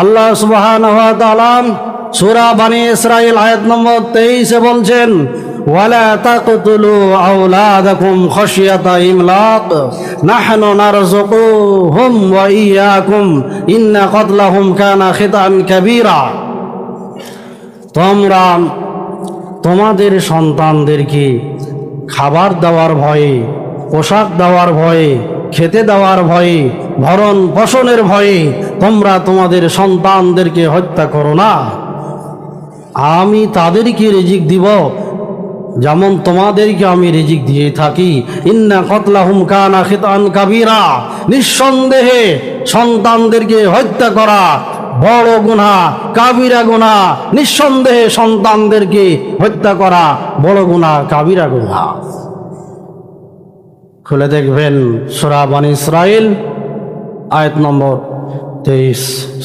আল্লাহ সুবহানাহু ওয়া তাআলা সূরা বনী ইসরাঈল আয়াত নম্বর 23 এ বলছেন, ওয়ালা তাকতুলু আওলাদাকুম খাশিয়াতা ইমলাক নাহনু নারযুকুহুম ওয়া ইয়্যাকুম ইন্না কতলাহুম কানা খিতান কাবীরা। তোমরা তোমাদের সন্তানদেরকে খাবার দেওয়ার ভয়ে, পোশাক দেওয়ার ভয়ে, খেতে দেওয়ার ভয়ে, ভরণ পোষণের ভয়ে তোমরা তোমাদের সন্তানদেরকে হত্যা করো না। আমি তাদেরকে রিজিক দিব যেমন তোমাদেরকে আমি রিজিক দিয়ে থাকি। ইন্না কতলাহুম কানা খিতান কাবীরা, নিঃসন্দেহে সন্তানদেরকে হত্যা করা বড় গুনাহ, কাবিরা গুনাহ। নিঃসন্দেহে সন্তানদেরকে হত্যা করা বড় গুনাহ, কাবিরা গুনাহ। খুলে দেখবেন সূরা বনী ইসরাঈল আয়াত নম্বর 23।